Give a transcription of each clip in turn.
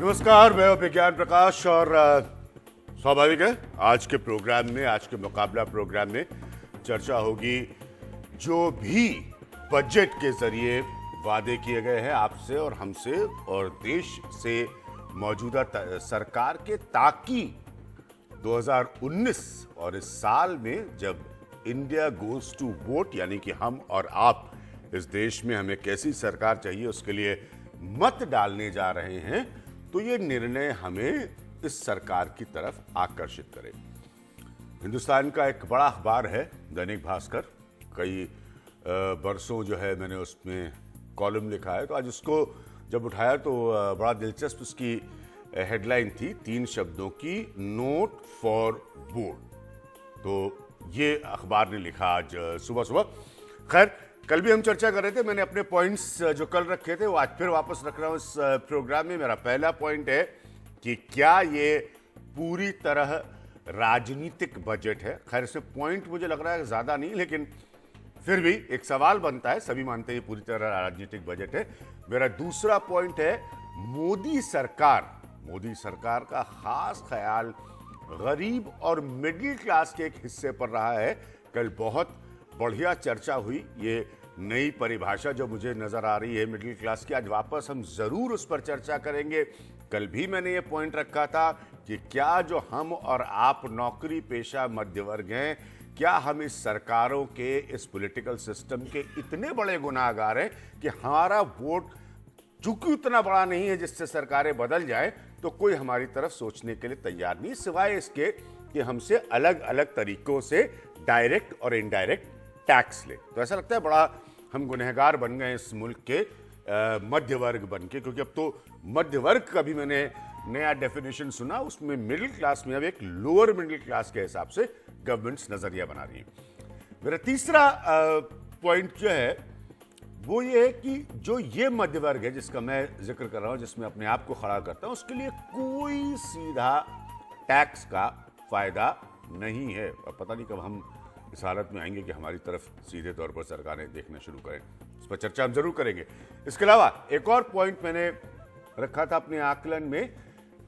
नमस्कार, मैं विज्ञान प्रकाश और स्वाभाविक है आज के प्रोग्राम में, आज के मुकाबला प्रोग्राम में चर्चा होगी जो भी बजट के जरिए वादे किए गए हैं आपसे और हमसे और देश से मौजूदा सरकार के, ताकि 2019 और इस साल में जब इंडिया गोज टू वोट, यानी कि हम और आप इस देश में हमें कैसी सरकार चाहिए उसके लिए मत डालने जा रहे हैं, तो ये निर्णय हमें इस सरकार की तरफ आकर्षित करे। हिंदुस्तान का एक बड़ा अखबार है दैनिक भास्कर, कई बरसों जो है मैंने उसमें कॉलम लिखा है, तो आज उसको जब उठाया तो बड़ा दिलचस्प उसकी हेडलाइन थी 3 शब्दों की, नोट फॉर वोट। तो ये अखबार ने लिखा आज सुबह सुबह। खैर, कल भी हम चर्चा कर रहे थे, मैंने अपने पॉइंट्स जो कल रखे थे वो आज फिर वापस रख रहा हूं इस प्रोग्राम में। मेरा पहला पॉइंट है कि क्या ये पूरी तरह राजनीतिक बजट है। खैर, इसमें पॉइंट मुझे लग रहा है ज्यादा नहीं, लेकिन फिर भी एक सवाल बनता है, सभी मानते हैं पूरी तरह राजनीतिक बजट है। मेरा दूसरा पॉइंट है मोदी सरकार का खास ख्याल गरीब और मिडिल क्लास के एक हिस्से पर रहा है। कल बहुत बढ़िया चर्चा हुई, ये नई परिभाषा जो मुझे नजर आ रही है मिडिल क्लास की, आज वापस हम जरूर उस पर चर्चा करेंगे। कल भी मैंने ये पॉइंट रखा था कि क्या जो हम और आप नौकरी पेशा मध्य वर्ग हैं, क्या हम इस सरकारों के, इस पॉलिटिकल सिस्टम के इतने बड़े गुनाहगार हैं कि हमारा वोट चूंकि उतना बड़ा नहीं है जिससे सरकारें बदल जाए, तो कोई हमारी तरफ सोचने के लिए तैयार नहीं, सिवाय इसके कि हमसे अलग अलग तरीकों से डायरेक्ट और इनडायरेक्ट टैक्स ले। तो ऐसा लगता है बड़ा हम गुनहगार बन गए इस मुल्क के मध्य वर्ग बन के, क्योंकि अब तो मध्य वर्ग का भी मैंने नया डेफिनेशन सुना, उसमें मिडिल क्लास में अब एक लोअर मिडिल क्लास के हिसाब से गवर्नमेंट्स नजरिया बना रही है। मेरा तीसरा पॉइंट जो है वो ये है कि जो ये मध्य वर्ग है जिसका मैं जिक्र कर रहा हूं, जिसमें अपने आप को खड़ा करता हूं, उसके लिए कोई सीधा टैक्स का फायदा नहीं है। और पता नहीं कब हम इस हालत में आएंगे कि हमारी तरफ सीधे तौर पर सरकारें देखना शुरू करें। इस पर चर्चा हम जरूर करेंगे। इसके अलावा एक और पॉइंट मैंने रखा था अपने आकलन में,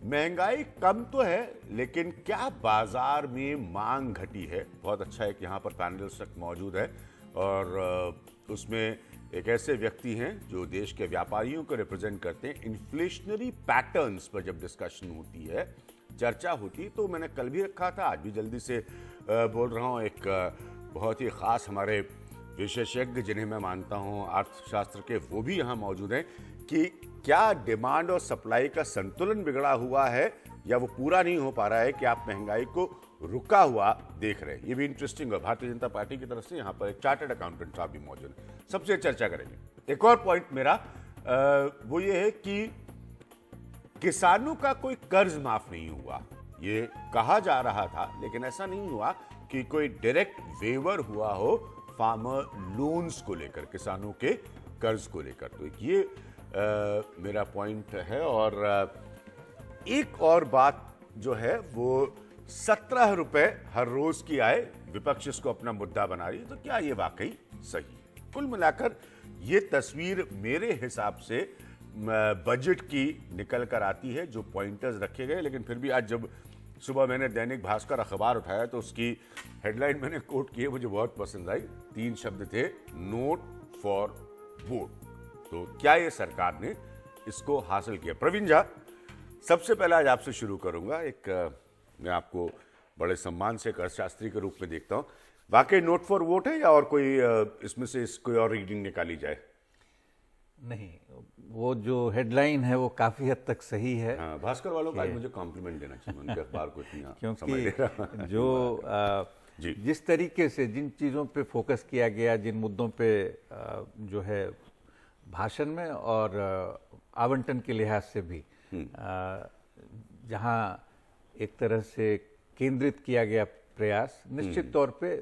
महंगाई कम तो है लेकिन क्या बाजार में मांग घटी है। बहुत अच्छा है कि यहाँ पर पैनलिस्ट मौजूद है और उसमें एक ऐसे व्यक्ति हैं जो देश के व्यापारियों को रिप्रेजेंट करते हैं। इन्फ्लेशनरी पैटर्न्स पर जब डिस्कशन होती है, चर्चा होती, तो मैंने कल भी रखा था, आज भी जल्दी से बोल रहा हूँ, एक बहुत ही खास हमारे विशेषज्ञ जिन्हें मैं मानता हूँ अर्थशास्त्र के, वो भी यहाँ मौजूद हैं, कि क्या डिमांड और सप्लाई का संतुलन बिगड़ा हुआ है या वो पूरा नहीं हो पा रहा है कि आप महंगाई को रुका हुआ देख रहे हैं। ये भी इंटरेस्टिंग है। भारतीय जनता पार्टी की तरफ से यहाँ पर एक चार्टर्ड अकाउंटेंट साहब भी मौजूद है, सबसे चर्चा करेंगे। एक और पॉइंट मेरा वो ये है कि किसानों का कोई कर्ज माफ नहीं हुआ। ये कहा जा रहा था लेकिन ऐसा नहीं हुआ कि कोई डायरेक्ट वेवर हुआ हो फार्मर लोन्स को लेकर, किसानों के कर्ज को लेकर। तो ये मेरा पॉइंट है। और एक और बात जो है वो 17 रुपए हर रोज की आय, विपक्ष इसको अपना मुद्दा बना रही है, तो क्या ये वाकई सही? कुल मिलाकर ये तस्वीर मेरे हिसाब से बजट की निकल कर आती है, जो पॉइंटर्स रखे गए। लेकिन फिर भी आज जब सुबह मैंने दैनिक भास्कर अखबार उठाया तो उसकी हेडलाइन मैंने कोट की है, मुझे बहुत पसंद आई। 3 शब्द थे, नोट फॉर वोट। तो क्या ये सरकार ने इसको हासिल किया? प्रवीण झा, सबसे पहले आज आपसे शुरू करूंगा। मैं आपको बड़े सम्मान से एक अर्थशास्त्री के रूप में देखता हूं, वाकई नोट फॉर वोट है या और कोई इसमें से कोई और रीडिंग निकाली जाए? नहीं, वो जो हेडलाइन है वो काफी हद तक सही है। हाँ, भास्कर वालों का मुझे कॉम्प्लीमेंट देना चाहिए, उनके अखबार को इतना क्योंकि जो जिस तरीके से जिन चीज़ों पे फोकस किया गया, जिन मुद्दों पे जो है भाषण में और आवंटन के लिहाज से भी, जहाँ एक तरह से केंद्रित किया गया प्रयास, निश्चित तौर पे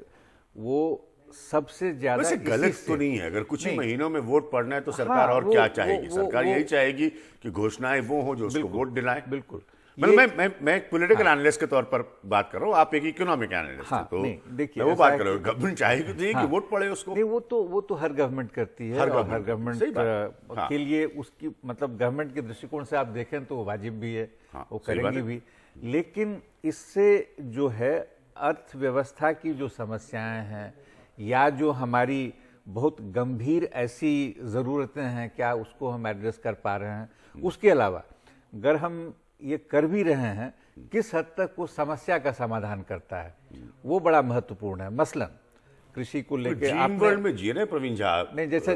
वो सबसे ज्यादा वैसे गलत तो नहीं है। अगर कुछ ही महीनों में वोट पड़ना है तो सरकार और क्या चाहेगी? सरकार यही चाहेगी कि घोषणाएं वो हो जो उसको वोट दिलाएं। बिल्कुल, मतलब मैं एक पॉलिटिकल एनालिस्ट के तौर पर बात कर रहा हूँ, आप एक इकोनॉमिक एनालिस्ट हैं, तो देखिए मैं वो बात कर रहा हूँ, गवर्नमेंट चाहेगी तो कि वोट पड़े उसको। नहीं, वो तो हर गवर्नमेंट करती है, और हर गवर्नमेंट के लिए उसकी मतलब गवर्नमेंट के दृष्टिकोण से आप देखें तो वाजिब भी है, वो करेंगी भी। लेकिन इससे जो है अर्थव्यवस्था की जो समस्याएं हैं या जो हमारी बहुत गंभीर ऐसी ज़रूरतें हैं, क्या उसको हम एड्रेस कर पा रहे हैं? उसके अलावा अगर हम ये कर भी रहे हैं, किस हद तक वो समस्या का समाधान करता है, वो बड़ा महत्वपूर्ण है। मसलन कृषि को लेकर आप वर्ल्ड में जी रहे प्रवीण झा, नहीं जैसे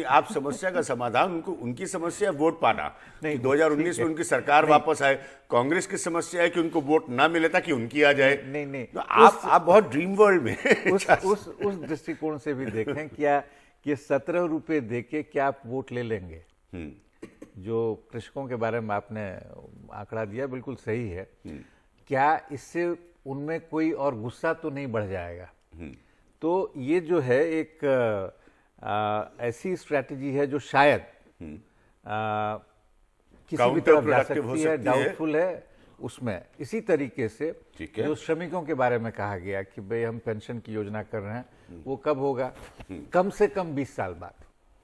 आप समस्या का समाधान, उनको उनकी समस्या वोट पाना, नहीं 2019 में उनकी सरकार वापस आए, कांग्रेस की समस्या है कि उनको वोट ना मिले ताकि उनकी आ जाए। नहीं तो आप बहुत ड्रीम वर्ल्ड में उस दृष्टिकोण से भी देखें क्या कि 17 रुपए देके क्या आप वोट ले लेंगे? जो कृषकों के बारे में आपने आंकड़ा दिया बिल्कुल सही है, क्या इससे उनमें कोई और गुस्सा तो नहीं बढ़ जाएगा? तो ये जो है एक ऐसी स्ट्रैटेजी है जो शायद किसी भी तरफ जा सकती है, डाउटफुल है उसमें। इसी तरीके से जो श्रमिकों के बारे में कहा गया कि भाई हम पेंशन की योजना कर रहे हैं, वो कब होगा? कम से कम 20 साल बाद,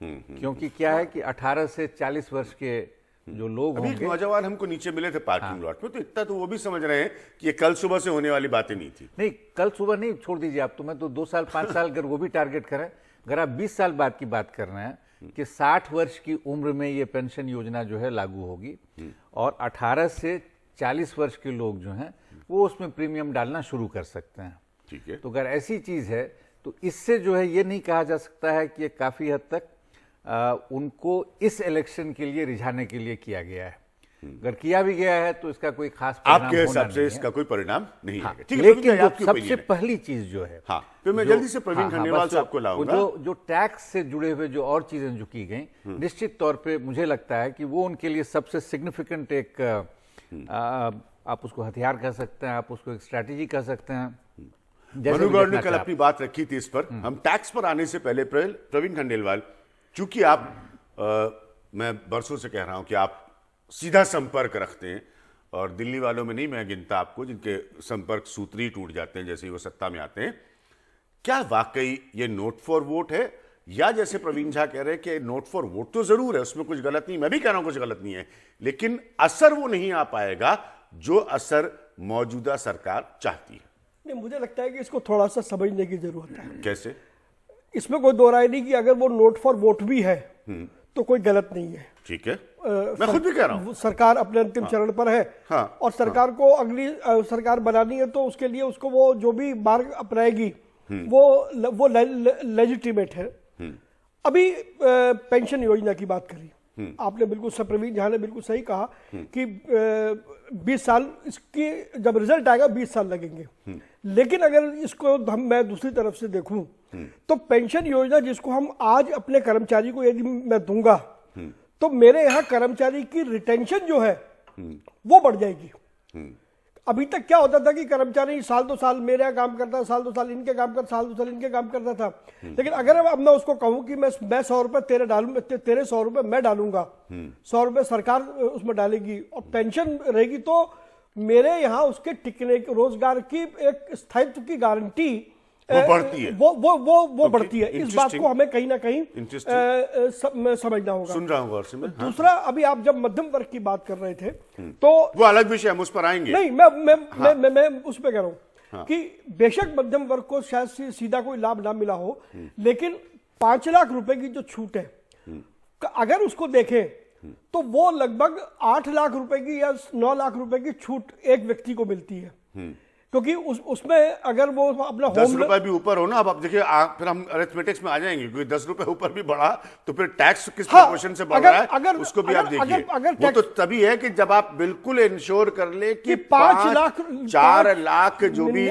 क्योंकि क्या है कि 18 से 40 वर्ष के जो लोग होंगे। नौजवान हमको नीचे मिले थे पार्किंग लॉट में, तो इतना तो वो भी समझ रहे हैं कि ये कल सुबह से होने वाली बातें नहीं थी। नहीं, कल सुबह नहीं, छोड़ दीजिए आप, तो मैं तो 2 साल 5 साल अगर वो भी टारगेट करें, अगर आप 20 साल बाद की बात कर रहे हैं कि 60 वर्ष की उम्र में ये पेंशन योजना जो है लागू होगी, और 18 से 40 वर्ष के लोग जो हैं वो उसमें प्रीमियम डालना शुरू कर सकते हैं। ठीक है, तो अगर ऐसी चीज है तो इससे जो है ये नहीं कहा जा सकता है कि ये काफी हद तक उनको इस इलेक्शन के लिए रिझाने के लिए किया गया है। अगर किया भी गया है तो इसका कोई खास परिणाम आपके हिसाब से इसका कोई परिणाम नहीं है। ठीक है, लेकिन जो सबसे पहली चीज जो है, फिर मैं जल्दी से प्रवीण खंडेलवाल से आपको लाऊंगा, जो टैक्स से जुड़े हुए जो और चीजें जो की गई, निश्चित तौर पे मुझे लगता है कि वो उनके लिए सबसे सिग्निफिकेंट एक आप उसको हथियार कह सकते हैं, आप उसको एक स्ट्रैटेजी कह सकते हैं। मनु गौड़ ने कल अपनी बात रखी थी इस पर। हम टैक्स पर आने से पहले प्रवीण खंडेलवाल, चूंकि आप मैं बरसों से कह रहा हूं कि आप सीधा संपर्क रखते हैं, और दिल्ली वालों में नहीं मैं गिनता आपको जिनके संपर्क सूत्र ही टूट जाते हैं जैसे ही वो सत्ता में आते हैं। क्या वाकई ये नोट फॉर वोट है, या जैसे प्रवीण झा कह रहे हैं कि नोट फॉर वोट तो जरूर है, उसमें कुछ गलत नहीं, मैं भी कह रहा हूं कुछ गलत नहीं है, लेकिन असर वो नहीं आ पाएगा जो असर मौजूदा सरकार चाहती है? नहीं, मुझे लगता है कि इसको थोड़ा सा समझने की जरूरत है। कैसे? इसमें कोई दो राय नहीं कि अगर वो नोट फॉर वोट भी है तो कोई गलत नहीं है। ठीक है, मैं खुद भी कह रहा हूं, सरकार अपने अंतिम चरण पर है, और सरकार को अगली सरकार बनानी है, तो उसके लिए उसको वो जो भी मार्ग अपनाएगी वो लेजिटिमेट है। अभी पेंशन योजना की बात करी आपने, बिल्कुल प्रवीण झा ने बिल्कुल सही कहा कि 20 साल इसकी जब रिजल्ट आएगा 20 साल लगेंगे। लेकिन अगर इसको मैं दूसरी तरफ से देखूं तो पेंशन योजना जिसको हम आज अपने कर्मचारी को यदि मैं दूंगा तो मेरे यहाँ कर्मचारी की रिटेंशन जो है वो बढ़ जाएगी। अभी तक क्या होता था कि कर्मचारी साल 2 साल मेरे यहाँ काम करता था, साल 2 साल इनके काम करता, साल 2 साल इनके काम करता था। लेकिन अगर अब मैं उसको कहूं कि मैं 100 रुपए तेरे डालूंगा, तेरे 100 रुपए मैं डालूंगा, 100 रुपए सरकार उसमें डालेगी और पेंशन रहेगी, तो मेरे यहाँ उसके टिकने रोजगार की एक स्थायित्व की गारंटी वो बढ़ती है, वो बढ़ती है। इस बात को हमें कहीं ना कहीं समझना होगा। सुन रहा हूँ गौर से मैं। दूसरा, अभी आप जब मध्यम वर्ग की बात कर रहे थे तो वो अलग विषय, हम उस पर आएंगे। नहीं, मैं उस पर कह रहा हूं कि बेशक मध्यम वर्ग को शायद सीधा कोई लाभ ना मिला हो, लेकिन 5 लाख रुपए की जो छूट है अगर उसको देखें तो वो लगभग 8 लाख रुपए की या 9 लाख रुपए की छूट एक व्यक्ति को मिलती है। क्योंकि उसमें अगर वो अपना 10 रुपए भी ऊपर हो ना, अब देखिए फिर हम अरिथमेटिक्स में आ जाएंगे, क्योंकि 10 रुपए ऊपर भी बढ़ा तो फिर टैक्स किस प्रोपोर्शन से बढ़ रहा है उसको भी आप देखिए। वो तो तभी है कि जब आप बिल्कुल इंश्योर कर ले कि 4 लाख जो भी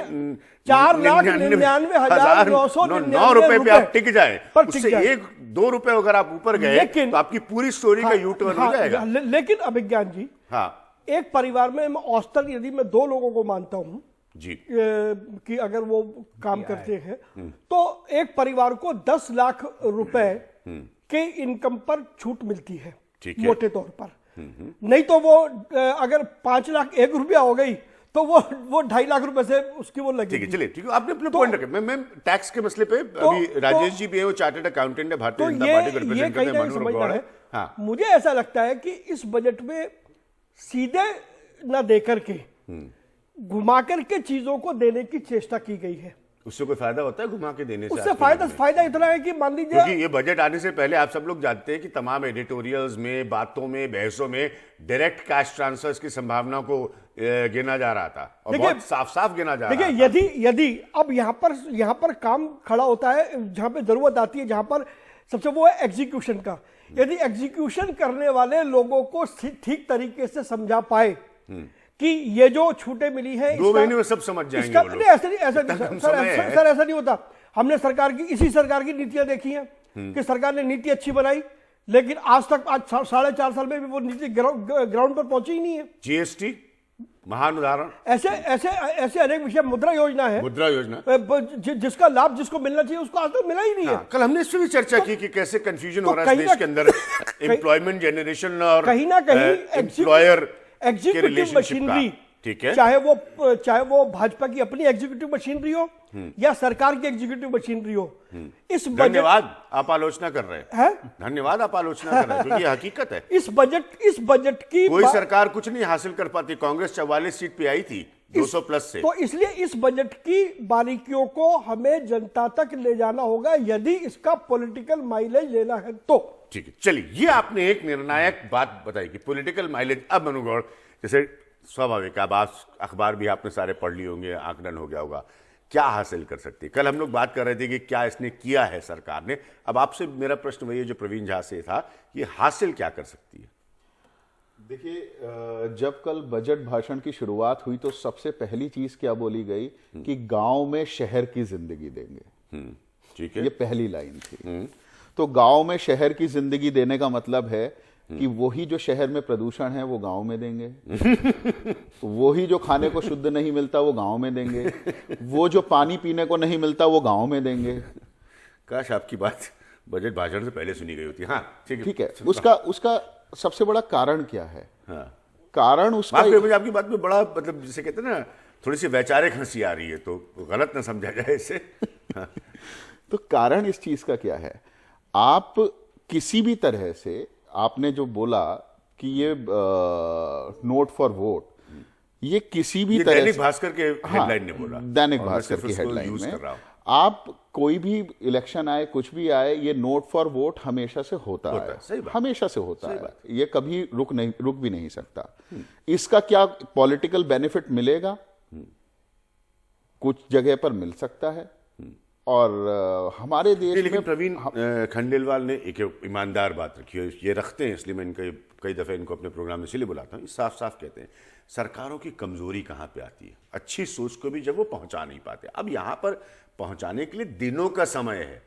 4,99,999 रुपए पे आप टिक जाए, उससे 1-2 रुपए अगर आप ऊपर गए तो आपकी पूरी स्टोरी का यू टर्न हो जाएगा। लेकिन अभिज्ञान जी, एक परिवार में औसतन यदि मैं 2 लोगों को मानता हूं जी कि अगर वो काम करते हैं तो एक परिवार को 10 लाख रुपए के इनकम पर छूट मिलती है मोटे तौर पर। नहीं तो वो अगर 5 लाख 1 रुपया हो गई तो वो 2.5 लाख रुपए से उसकी वो लगेगी। ठीक है, चलिए, ठीक है, आपने अपने पॉइंट रखे। मैं टैक्स के मसले पे अभी राजेश जी भी है, वो चार्टर्ड अकाउंटेंट है, भारतीय जनता पार्टी को रिप्रेजेंट करते हैं, मनोहर गौड़ है। हाँ, मुझे ऐसा लगता है कि इस बजट में सीधे ना देकर के घुमा करके चीजों को देने की चेष्टा की गई है। उससे कोई फायदा होता है घुमा के देने से? उससे फायदा इतना है कि मान लीजिए, क्योंकि ये बजट आने से पहले आप सब लोग जानते हैं कि तमाम एडिटोरियल्स में, बातों में, बहसों में डायरेक्ट कैश ट्रांसफर्स की संभावना को गिना जा रहा था और बहुत साफ साफ गिना जा रहा था। देखिए, यदि अब यहाँ पर काम खड़ा होता है, जहां पे जरूरत आती है, जहां पर सबसे वो है एग्जीक्यूशन का। यदि एग्जीक्यूशन करने वाले लोगों को ठीक तरीके से समझा पाए कि ये जो छूटें मिली है 2 महीने में सब समझ जाएंगे वो लोग। ऐसा नहीं सर, ऐसा नहीं होता। हमने इसी सरकार की नीतियां देखी हैं कि सरकार ने नीति अच्छी बनाई, लेकिन आज 4.5 साल में भी वो नीति ग्राउंड पर पहुंची ही नहीं है। जीएसटी महान उदाहरण। ऐसे अनेक विषय, मुद्रा योजना है, जिसका लाभ जिसको मिलना चाहिए उसको आज तक मिला ही नहीं है। कल हमने इस पर भी चर्चा की कि कैसे कंफ्यूजन हो रहा है देश के अंदर एम्प्लॉयमेंट जनरेशन और कहीं ना कहीं एम्प्लॉयर एग्जीक्यूटिव मशीनरी, ठीक है, चाहे वो भाजपा की अपनी एग्जीक्यूटिव मशीनरी हो या सरकार की एग्जीक्यूटिव मशीनरी हो। इस बजट, धन्यवाद आप आलोचना कर रहे हैं, धन्यवाद आप आलोचना कर रहे हैं, क्योंकि हकीकत है। इस बजट की कोई सरकार कुछ नहीं हासिल कर पाती। कांग्रेस 44 सीट पे आई थी 200 प्लस से। तो इसलिए इस बजट की बारीकियों को हमें जनता तक ले जाना होगा यदि इसका पॉलिटिकल माइलेज लेना है तो। ठीक है, चलिए, ये आपने एक निर्णायक बात बताई कि पॉलिटिकल माइलेज। अब मनु गौड़, जैसे स्वाभाविक, अब आप अखबार भी आपने सारे पढ़ लिए होंगे, आकलन हो गया होगा, क्या हासिल कर सकती है? कल हम लोग बात कर रहे थे कि क्या इसने किया है सरकार ने। अब आपसे मेरा प्रश्न वही है जो प्रवीण झा से था, ये हासिल क्या कर सकती है? देखिए, जब कल बजट भाषण की शुरुआत हुई तो सबसे पहली चीज क्या बोली गई कि गांव में शहर की जिंदगी देंगे। ठीक है, ये पहली लाइन थी। तो गांव में शहर की जिंदगी देने का मतलब है कि वही जो शहर में प्रदूषण है वो गांव में देंगे, वही जो खाने को शुद्ध नहीं मिलता वो गांव में देंगे, वो जो पानी पीने को नहीं मिलता वो गांव में देंगे। काश आपकी बात बजट भाषण से पहले सुनी गई होती। हाँ, ठीक है। उसका सबसे बड़ा कारण क्या है? हाँ, कारण उसका मुझे आपकी बात में बड़ा, मतलब जिसे कहते हैं ना, थोड़ी सी वैचारिक हंसी आ रही है, तो गलत ना समझा जाए इसे। हाँ। तो कारण इस चीज का क्या है? आप किसी भी तरह से, आपने जो बोला कि ये नोट फॉर वोट, ये किसी भी तरह दैनिक भास्कर के हेडलाइन ने बोला, दैनिक भास्कर की हेडलाइन में, आप कोई भी इलेक्शन आए, कुछ भी आए, ये नोट फॉर वोट हमेशा से होता है, हमेशा से होता है, ये कभी रुक भी नहीं सकता। इसका क्या पॉलिटिकल बेनिफिट मिलेगा? कुछ जगह पर मिल सकता है, और हमारे देश लेकिन में प्रवीण खंडेलवाल ने एक ईमानदार बात रखी है, ये रखते हैं, इसलिए मैं इनके कई दफे इनको अपने प्रोग्राम में इसलिए बुलाता हूँ। साफ साफ कहते हैं सरकारों की कमजोरी कहाँ पे आती है, अच्छी सोच को भी जब वो पहुंचा नहीं पाते। अब यहाँ पर पहुंचाने के लिए दिनों का समय है,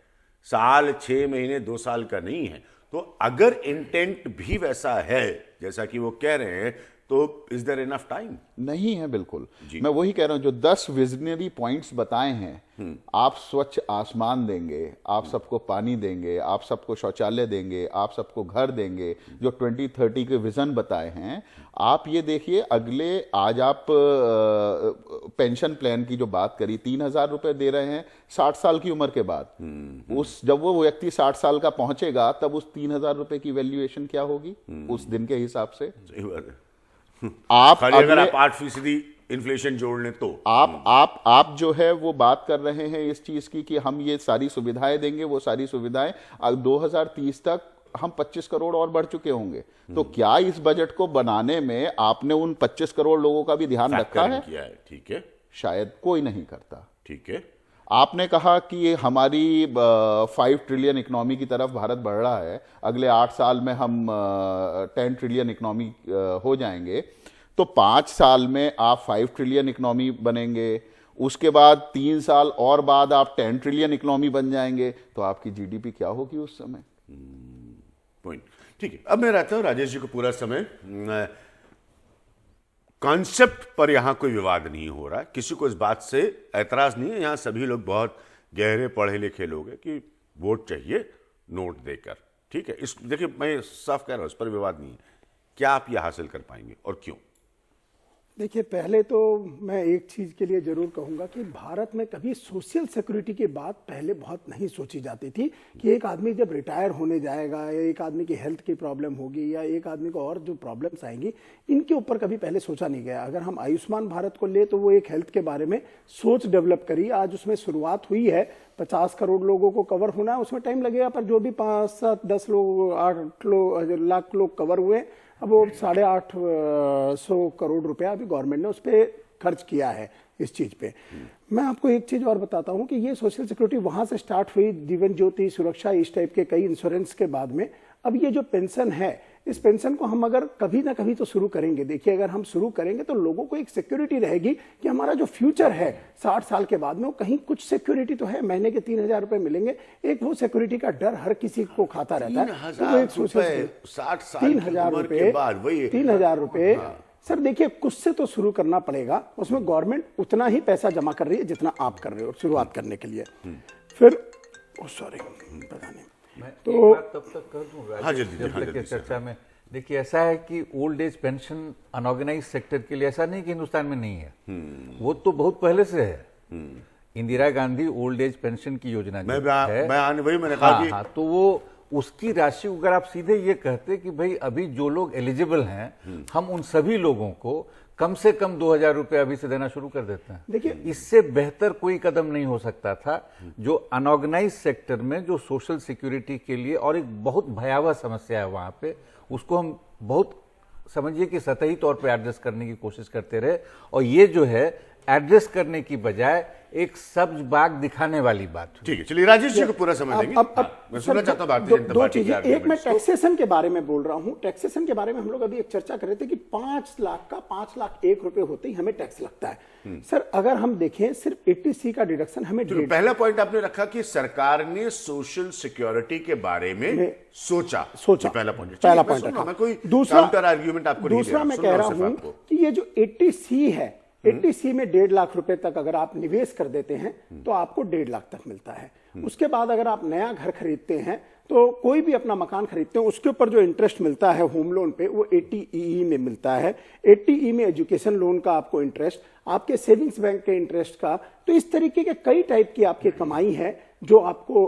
साल, 6 महीने, 2 साल का नहीं है। तो अगर इंटेंट भी वैसा है जैसा कि वो कह रहे हैं, तो इज देयर इनफ टाइम? नहीं है, बिल्कुल। मैं वही कह रहा हूं, जो 10 विजनरी पॉइंट्स बताए हैं, आप स्वच्छ आसमान देंगे, आप सबको पानी देंगे, आप सबको शौचालय देंगे, आप सबको घर देंगे, जो 2030 के विजन बताए हैं, आप ये देखिए, आज आप पेंशन प्लान की जो बात करी, 3,000 रुपए दे रहे हैं 60 साल की उम्र के बाद। जब वो व्यक्ति 60 साल का पहुंचेगा, तब उस 3,000 रुपए की वैल्यूएशन क्या होगी उस दिन के हिसाब से? सही बात है। अगर आप 8% इन्फ्लेशन जोड़ लें तो आप जो है वो बात कर रहे हैं इस चीज की कि हम ये सारी सुविधाएं देंगे, वो सारी सुविधाएं 2030 तक हम 25 करोड़ और बढ़ चुके होंगे। तो क्या इस बजट को बनाने में आपने उन 25 करोड़ लोगों का भी ध्यान रखा है? ठीक है, शायद कोई नहीं करता। ठीक है, आपने कहा कि ये हमारी 5 ट्रिलियन इकोनॉमी की तरफ भारत बढ़ रहा है, अगले 8 साल में हम 10 ट्रिलियन इकोनॉमी हो जाएंगे। तो 5 साल में आप 5 ट्रिलियन इकोनॉमी बनेंगे, उसके बाद 3 साल और बाद आप 10 ट्रिलियन इकोनॉमी बन जाएंगे, तो आपकी जीडीपी क्या होगी उस समय? पॉइंट। ठीक है, अब मैं रहता हूं राजेश जी को पूरा समय। कॉन्सेप्ट पर यहां कोई विवाद नहीं हो रहा है, किसी को इस बात से ऐतराज नहीं है। यहां सभी लोग बहुत गहरे पढ़े लिखे लोग हैं कि वोट चाहिए नोट देकर। ठीक है, इस देखिए, मैं साफ कह रहा हूं, इस पर विवाद नहीं है। क्या आप ये हासिल कर पाएंगे और क्यों? देखिए, पहले तो मैं एक चीज़ के लिए ज़रूर कहूँगा कि भारत में कभी सोशल सिक्योरिटी की बात पहले बहुत नहीं सोची जाती थी कि एक आदमी जब रिटायर होने जाएगा या एक आदमी की हेल्थ की प्रॉब्लम होगी या एक आदमी को और जो प्रॉब्लम्स आएंगी, इनके ऊपर कभी पहले सोचा नहीं गया। अगर हम आयुष्मान भारत को ले तो वो एक हेल्थ के बारे में सोच डेवलप करी, आज उसमें शुरुआत हुई है। 50 करोड़ लोगों को कवर होना है, उसमें टाइम लगेगा, पर जो भी 5, 7, 10 लोग, 8 लाख लोग कवर हुए, अब वो 850 करोड़ रुपया अभी गवर्नमेंट ने उस पर खर्च किया है इस चीज़ पे। मैं आपको एक चीज़ और बताता हूँ कि ये सोशल सिक्योरिटी वहाँ से स्टार्ट हुई, जीवन ज्योति सुरक्षा, इस टाइप के कई इंश्योरेंस के बाद में। अब ये जो पेंशन है, इस पेंशन को हम अगर कभी ना कभी तो शुरू करेंगे। देखिए, अगर हम शुरू करेंगे तो लोगों को एक सिक्योरिटी रहेगी कि हमारा जो फ्यूचर है 60 साल के बाद में, वो कहीं कुछ सिक्योरिटी तो है। महीने के 3,000 रुपए मिलेंगे, एक वो सिक्योरिटी का डर हर किसी को खाता रहता है। तो वो एक सोशल 3,000 रुपए, 3,000 रुपए सर, देखिए कुछ से तो शुरू करना पड़ेगा। उसमें गवर्नमेंट उतना ही पैसा जमा कर रही है जितना आप कर रहे हो शुरुआत करने के लिए। फिर सॉरी, पता नहीं, मैं तो एक बात तब तक कर दूंगा। हाँ, जल्दी, जब हाँ, तक जल्दी के से। चर्चा में देखिए, ऐसा है कि old age pension unorganise sector के लिए, ऐसा नहीं कि हिंदुस्तान में नहीं है, वो तो बहुत पहले से है। Indira Gandhi old age pension की योजना जो है, वही मैंने कहा कि हाँ, तो वो उसकी राशि अगर आप सीधे ये कहते कि भाई अभी जो लोग एलिजिबल हैं, हम उन सभी लोगों को कम से कम 2,000 रुपए अभी से देना शुरू कर देते हैं। देखिए, इससे बेहतर कोई कदम नहीं हो सकता था। जो अनऑर्गेनाइज सेक्टर में जो सोशल सिक्योरिटी के लिए और एक बहुत भयावह समस्या है वहां पे, उसको हम बहुत समझिए कि सतही तौर पे एड्रेस करने की कोशिश करते रहे। और ये जो है एड्रेस करने की बजाय एक सब्ज बाग दिखाने वाली बात। ठीक है, चलिए राजेश जी को पूरा समझ लेंगे। मैं सुनना चाहता हूं भारतीय जनता दो पार्टी चीजें, के एक मैं arguments। टैक्सेशन के बारे में बोल रहा हूं। टैक्सेशन के बारे में हम लोग अभी एक चर्चा कर रहे थे कि 5 लाख का 5,01,000 रुपए होते ही हमें टैक्स लगता है। सर, अगर हम देखें सिर्फ 80C का डिडक्शन हमें पहला पॉइंट आपने रखा कि सरकार ने सोशल सिक्योरिटी के बारे में सोचा। पहला पॉइंट रखा। मैं कोई दूसरा काउंटर आर्ग्यूमेंट आपको नहीं दे रहा, मैं कह रहा हूं कि ये जो 80C है, 80C में 1.5 लाख रुपए तक अगर आप निवेश कर देते हैं तो आपको 1.5 लाख तक मिलता है। उसके बाद अगर आप नया घर खरीदते हैं तो कोई भी अपना मकान खरीदते हैं, उसके ऊपर जो इंटरेस्ट मिलता है होम लोन पे, वो 80EE में मिलता है। 80E में एजुकेशन लोन का आपको इंटरेस्ट, आपके सेविंग्स बैंक के इंटरेस्ट का। तो इस तरीके के कई टाइप की आपकी कमाई है जो आपको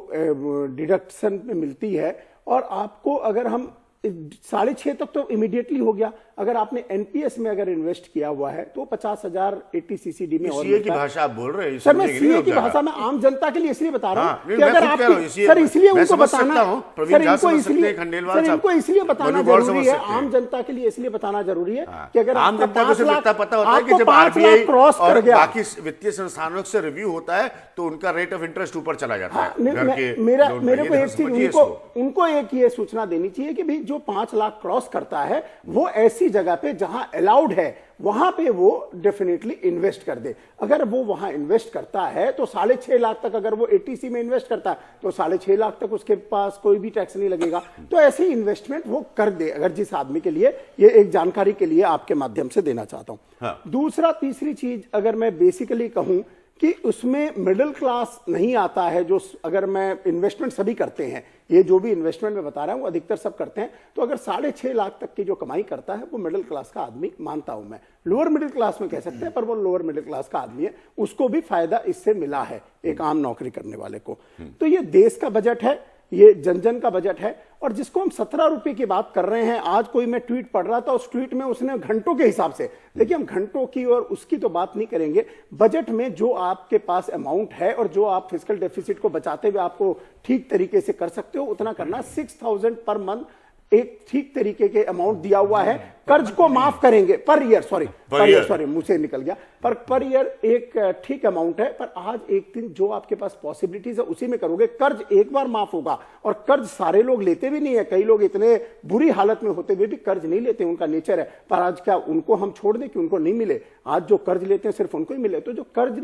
डिडक्शन में मिलती है। और आपको अगर हम 6.5 तक तो इमीडिएटली हो गया। अगर आपने एनपीएस में अगर इन्वेस्ट किया हुआ है तो 50,000 80CCD में और सीए की भाषा आप बोल रहे हैं सर। मैं सीए की भाषा में आम जनता के लिए इसलिए बता रहा हूं कि अगर आप सर इसलिए उनको बताना, सर इनको इसलिए बताना जरूरी है, आम जनता के लिए इसलिए बताना जरूरी है कि अगर आम जनता को सिर्फ इतना पता होता है कि जब आरबीआई और बाकी वित्तीय संस्थानों से रिव्यू होता है तो उनका रेट ऑफ इंटरेस्ट ऊपर चला जाता है। मेरे को एक चीज उनको एक ये सूचना देनी चाहिए कि भाई जो 5 लाख क्रॉस करता है वो ऐसी जगह पे जहां अलाउड है वहां पे वो डेफिनेटली इन्वेस्ट कर दे। अगर वो वहां इन्वेस्ट करता है तो 6.5 लाख तक, अगर वो 80C में इन्वेस्ट करता है तो 6.5 लाख तक उसके पास कोई भी टैक्स नहीं लगेगा। तो ऐसी इन्वेस्टमेंट वो कर दे, अगर जिस आदमी के लिए, ये एक जानकारी के लिए आपके माध्यम से देना चाहता हूं। हाँ। दूसरा, तीसरी चीज अगर मैं बेसिकली कहूं कि उसमें मिडिल क्लास नहीं आता है। जो अगर मैं इन्वेस्टमेंट सभी करते हैं, ये जो भी इन्वेस्टमेंट मैं बता रहा हूं अधिकतर सब करते हैं, तो अगर 6.5 लाख तक की जो कमाई करता है वो मिडिल क्लास का आदमी मानता हूं मैं। लोअर मिडिल क्लास में कह सकते हैं, पर वो लोअर मिडिल क्लास का आदमी है, उसको भी फायदा इससे मिला है एक आम नौकरी करने वाले को। तो ये देश का बजट है, ये जन जन का बजट है। और जिसको हम 17 रुपए की बात कर रहे हैं, आज कोई मैं ट्वीट पढ़ रहा था, उस ट्वीट में उसने घंटों के हिसाब से, देखिए हम घंटों की और उसकी तो बात नहीं करेंगे, बजट में जो आपके पास अमाउंट है और जो आप फिस्कल डेफिसिट को बचाते हुए आपको ठीक तरीके से कर सकते हो उतना करना। 6,000 पर मंथ एक ठीक तरीके के अमाउंट दिया हुआ है। कर्ज को माफ करेंगे पर ईयर, सॉरी मुंह से निकल गया, पर ईयर एक ठीक अमाउंट है। पर आज एक दिन जो आपके पास पॉसिबिलिटीज है उसी में करोगे। कर्ज एक बार माफ होगा, और कर्ज सारे लोग लेते भी नहीं है। कई लोग इतने बुरी हालत में होते हुए भी कर्ज नहीं लेते, उनका नेचर है। पर आज क्या उनको हम छोड़ दें कि उनको नहीं मिले? आज जो कर्ज लेते हैं सिर्फ उनको ही मिले। तो जो कर्ज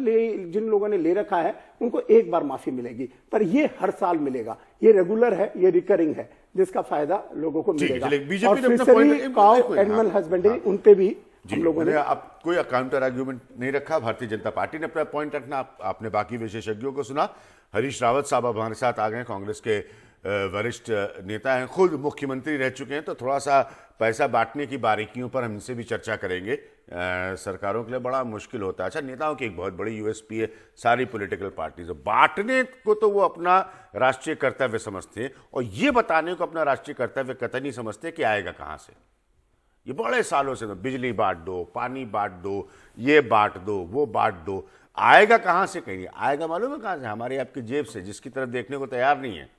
जिन लोगों ने ले रखा है उनको एक बार माफी मिलेगी, पर ये हर साल मिलेगा। ये रेगुलर है, ये रिकरिंग है, जिसका फायदा लोगों को मिलेगा। बीजेपी ने अपना पॉइंट एनिमल हस्बेंड्री उन पे भी हम लोगों ने आप कोई काउंटर आर्ग्यूमेंट नहीं रखा। भारतीय जनता पार्टी ने अपना पॉइंट रखना, आपने बाकी विशेषज्ञों को सुना। हरीश रावत साहब अब हमारे साथ आ गए, कांग्रेस के वरिष्ठ नेता हैं, खुद मुख्यमंत्री रह चुके हैं, तो थोड़ा सा पैसा बांटने की बारीकियों पर हम इनसे भी चर्चा करेंगे। सरकारों के लिए बड़ा मुश्किल होता है। अच्छा, नेताओं की एक बहुत बड़ी यूएसपी है, सारी पॉलिटिकल पार्टीज बांटने को तो वो अपना राष्ट्रीय कर्तव्य समझते हैं, और ये बताने को अपना राष्ट्रीय कर्तव्य कतई नहीं समझते कि आएगा कहाँ से। ये बड़े सालों से बिजली बांट दो, पानी बांट दो, ये बांट दो, वो बांट दो, आएगा कहाँ से? कहीं आएगा मालूम है कहाँ से? हमारी आपकी जेब से, जिसकी तरफ देखने को तैयार नहीं है।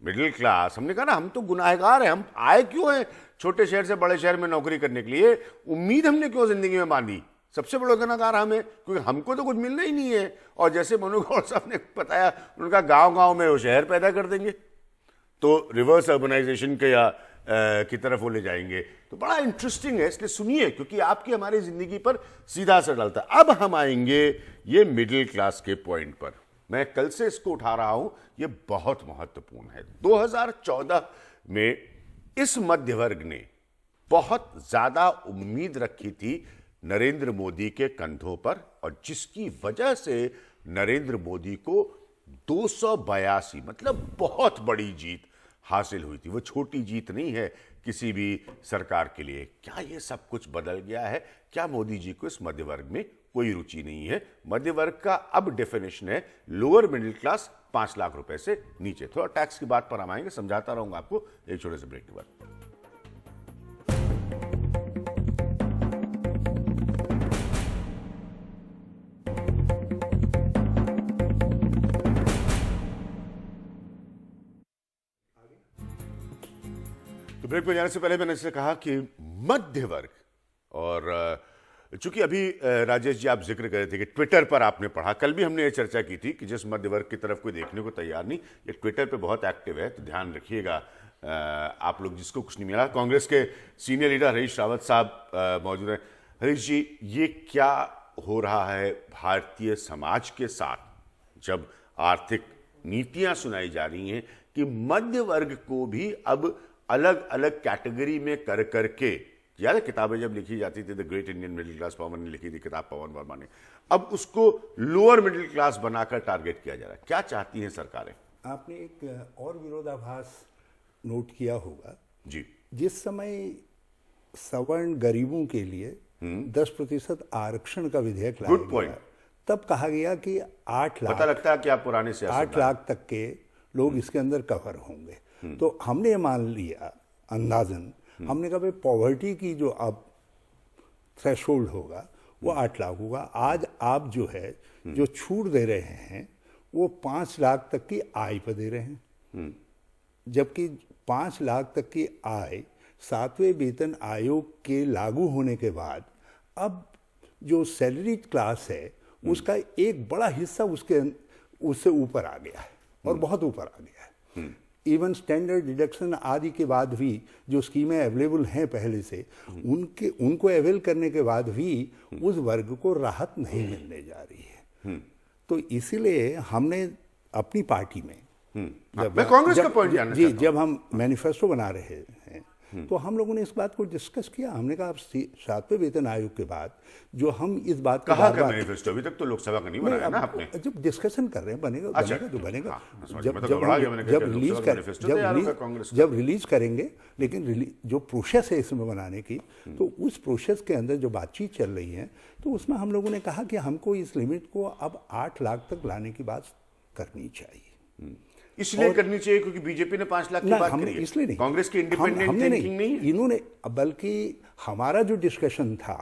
मिडिल क्लास, हमने कहा ना हम तो गुनाहगार हैं, हम आए क्यों हैं छोटे शहर से बड़े शहर में नौकरी करने के लिए? उम्मीद हमने क्यों जिंदगी में बांधी? सबसे बड़ा गुनाहगार हम हैं, क्योंकि हमको तो कुछ मिलना ही नहीं है। और जैसे मनु गौड़ साहब ने बताया, उनका गांव-गांव में वो शहर पैदा कर देंगे, तो रिवर्स अर्बनाइजेशन के की तरफ वो ले जाएंगे। तो बड़ा इंटरेस्टिंग है, इसलिए सुनिए, क्योंकि आपकी हमारी जिंदगी पर सीधा असर डालता है। अब हम आएंगे ये मिडिल क्लास के पॉइंट पर। मैं कल से इसको उठा रहा हूं, ये बहुत महत्वपूर्ण है। 2014 में इस मध्य वर्ग ने बहुत ज्यादा उम्मीद रखी थी नरेंद्र मोदी के कंधों पर, और जिसकी वजह से नरेंद्र मोदी को 282 मतलब बहुत बड़ी जीत हासिल हुई थी। वो छोटी जीत नहीं है किसी भी सरकार के लिए। क्या ये सब कुछ बदल गया है? क्या मोदी जी को इस मध्य वर्ग में कोई रुचि नहीं है? मध्य वर्ग का अब डेफिनेशन है लोअर मिडिल क्लास, 5 लाख रुपए से नीचे। थोड़ा टैक्स की बात पर हम आएंगे, समझाता रहूंगा आपको एक छोटे से ब्रेक के बाद। तो ब्रेक में जाने से पहले मैंने इससे कहा कि मध्य वर्ग, और चूंकि अभी राजेश जी आप जिक्र कर रहे थे कि ट्विटर पर आपने पढ़ा, कल भी हमने ये चर्चा की थी कि जिस मध्य वर्ग की तरफ कोई देखने को तैयार नहीं, ये ट्विटर पे बहुत एक्टिव है, तो ध्यान रखिएगा आप लोग जिसको कुछ नहीं मिला। कांग्रेस के सीनियर लीडर हरीश रावत साहब मौजूद हैं। हरीश जी, ये क्या हो रहा है भारतीय समाज के साथ जब आर्थिक नीतियां सुनाई जा रही हैं कि मध्य वर्ग को भी अब अलग अलग कैटेगरी में कर करके, याद है किताबें जब लिखी जाती थी, the great Indian middle class, Pawan ने लिखी थी किताब, पवन वर्मा ने, अब उसको लोअर मिडिल क्लास बनाकर टारगेट किया जा रहा है। क्या चाहती हैं सरकारें? आपने एक और विरोधाभास नोट किया होगा जी, जिस समय सवर्ण गरीबों के लिए 10% आरक्षण का विधेयक लाया गुड पॉइंट, तब कहा गया कि 8 लाख, पता लगता है कि आप पुराने से 8 लाख तक के लोग इसके अंदर कवर होंगे। तो हमने मान लिया अंदाजन, हमने कहा भाई पॉवर्टी की जो अब थ्रेशोल्ड होगा वो 8 लाख होगा। आज आप जो है जो छूट दे रहे हैं वो 5 लाख तक की आय पर दे रहे हैं, जबकि 5 लाख तक की आय 7वें वेतन आयोग के लागू होने के बाद अब जो सैलरी क्लास है उसका एक बड़ा हिस्सा उससे ऊपर आ गया है, और बहुत ऊपर आ गया है। इवन स्टैंडर्ड डिडक्शन आदि के बाद भी जो स्कीमें अवेलेबल हैं पहले से, उनको अवेल करने के बाद भी उस वर्ग को राहत नहीं मिलने जा रही है। तो इसीलिए हमने अपनी पार्टी में मैं कांग्रेस का पॉइंट जानना चाहता हूं। जब हम मैनिफेस्टो बना रहे हैं तो हम लोगों ने इस बात को डिस्कस किया। हमने कहा 7वें वेतन आयोग के बाद जो हम इस बात को कहा का मैनिफेस्टो, अभी तक तो लोकसभा का नहीं बनाया ना आपने। जब डिस्कशन कर रहे हैं बनेगा, अच्छा, बनेगा तो बनेगा। हाँ, जब रिलीज करेंगे, लेकिन जो प्रोसेस है इसमें बनाने की, तो उस प्रोसेस के अंदर जो बातचीत चल रही है तो उसमें हम लोगों ने कहा कि हमको इस लिमिट को अब 8 लाख तक लाने की बात करनी चाहिए। इसलिए करनी चाहिए क्योंकि बीजेपी ने 5 लाख की बात करी है, इसलिए नहीं, कांग्रेस की इंडिपेंडेंट थिंकिंग नहीं है इन्होंने, बल्कि हमारा जो डिस्कशन था,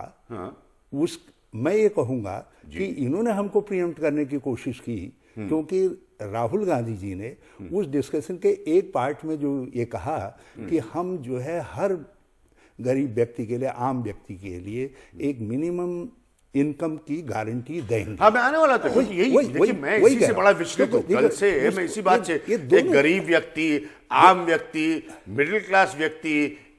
उस मैं ये कहूंगा कि इन्होंने हमको प्रीएम्प्ट करने की कोशिश की, क्योंकि राहुल गांधी जी ने उस डिस्कशन के एक पार्ट में जो ये कहा कि हम जो है हर गरीब व्यक्ति के लिए, आम व्यक्ति के लिए एक मिनिमम इनकम की गारंटी देंगे। हाँ, मैं आने वाला था, यही देखिए, मैं इसी से बड़ा विचलित हूं कल से, मैं इसी बात से। एक गरीब व्यक्ति, आम व्यक्ति, मिडिल क्लास व्यक्ति,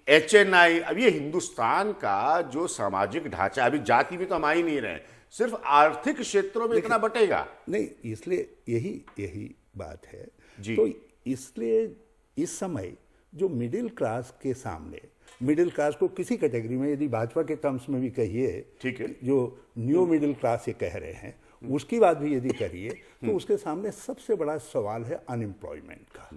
HNI, अब ये हिंदुस्तान का जो सामाजिक ढांचा, अभी जाति में तो हम आ ही नहीं रहे, सिर्फ आर्थिक क्षेत्रों में इतना बटेगा नहीं, इसलिए यही बात है जी। तो इसलिए इस समय जो मिडिल क्लास के सामने, मिडिल क्लास को किसी कैटेगरी में यदि भाजपा के टर्म्स में भी कहिए, ठीक है, जो न्यू मिडिल क्लास ये कह रहे हैं, उसकी बात भी यदि करिए तो उसके सामने सबसे बड़ा सवाल है अनएम्प्लॉयमेंट का।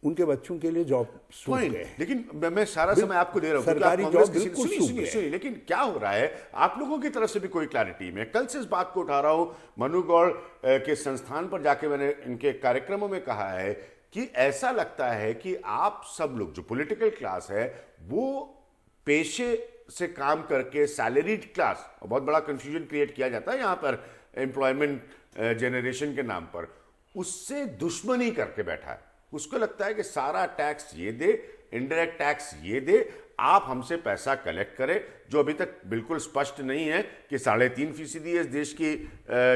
उनके बच्चों के लिए जॉब सूख Point. गए। लेकिन मैं सारा समय आपको दे रहा हूं क्योंकि सरकारी आप कांग्रेस जॉब की- बिल्कुल सुनिए, सूख सुनिए, गए। सुनिए, लेकिन क्या हो रहा है आप लोगों की तरफ से भी कोई क्लैरिटी। मैं कल से इस बात को उठा रहा हूं, मनु गौड़ के संस्थान पर जाके मैंने इनके कार्यक्रमों में कहा है कि ऐसा लगता है कि आप सब लोग जो पॉलिटिकल क्लास है वो पेशे से काम करके सैलरीड क्लास, और बहुत बड़ा कंफ्यूजन क्रिएट किया जाता है यहां पर एम्प्लॉयमेंट जनरेशन के नाम पर, उससे दुश्मनी करके बैठा है। उसको लगता है कि सारा टैक्स ये दे, इनडायरेक्ट टैक्स ये दे, आप हमसे पैसा कलेक्ट करें, जो अभी तक बिल्कुल स्पष्ट नहीं है कि 3.5% है इस देश की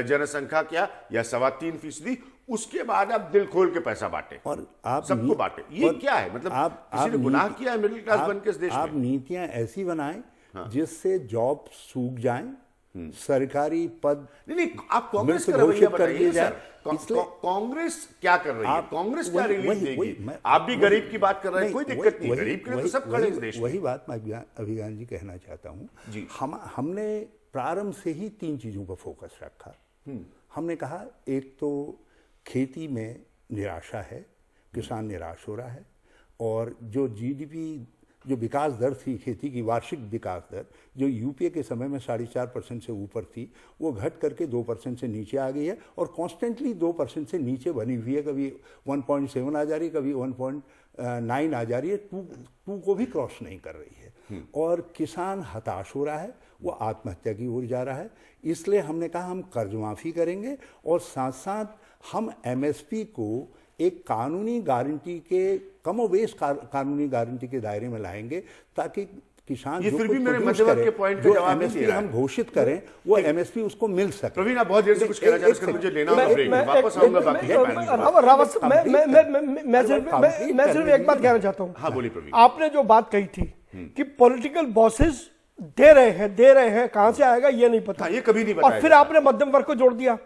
जनसंख्या क्या, या 3.25%। उसके बाद आप दिल खोल के पैसा बांटे और आप सबको बांटे। ये और क्या है? मतलब किसी ने नीति- गुनाह किया है मिडिल क्लास बन के इस देश आप में? नीतियां ऐसी बनाएं जिससे जॉब सूख जाएं, सरकारी पद नहीं नहीं, आप कांग्रेस का घोषित रवैया कर बताइए दिया ना जाए। सर। इसलिए कांग्रेस क्या कर रही है? आप कांग्रेस क्या वही- रिलीफ वही- वही- देगी? मैं- आप भी गरीब की बात कर रहे हैं, कोई नहीं, दिक्कत नहीं, वही- गरीब के लिए तो वही- सब खड़े इस देश में। वही बात मैं अभिज्ञान जी कहना चाहता हूँ। जी। हमने प्रारंभ से ही 3 चीजों पर फोकस रखा। हमने कहा एक तो खेती में निराशा है, किसान निराश हो रहा है, और जो जीडीपी जो विकास दर थी खेती की, वार्षिक विकास दर जो यूपीए के समय में 4.5% से ऊपर थी, वो घट करके 2% से नीचे आ गई है, और कॉन्स्टेंटली 2% से नीचे बनी हुई है। कभी 1.7 आ जा रही है, कभी 1.9 आ जा रही है, 2 को भी क्रॉस नहीं कर रही है। और किसान हताश हो रहा है, वो आत्महत्या की ओर जा रहा है। इसलिए हमने कहा हम कर्ज माफ़ी करेंगे, और साथ साथ हम एमएसपी को एक कानूनी गारंटी के कमोबेश कानूनी गारंटी के दायरे में लाएंगे, ताकि किसान ये जो फिर भी कुछ मेरे प्रोड्यूस मध्यवर्ग करे, के पॉइंट का जो जवाब नहीं एमएसपी दे रहा हम है। घोषित करें, वो एमएसपी उसको मिल सके। प्रवीण, आप बहुत देर से कुछ कहना चाह रहे हैं, मुझे लेना होगा ब्रेक, वापस आऊंगा बाकी के पैनल पर। रावत साहब, मैं सिर्फ एक बात कहना चाहता हूँ। हाँ बोलिए प्रवीण। आपने जो बात कही थी कि पॉलिटिकल बॉसेस दे रहे हैं, कहां से आएगा ये नहीं पता। हाँ, ये कभी नहीं और बताया फिर जाता। आपने मध्यम वर्ग को जोड़ दिया।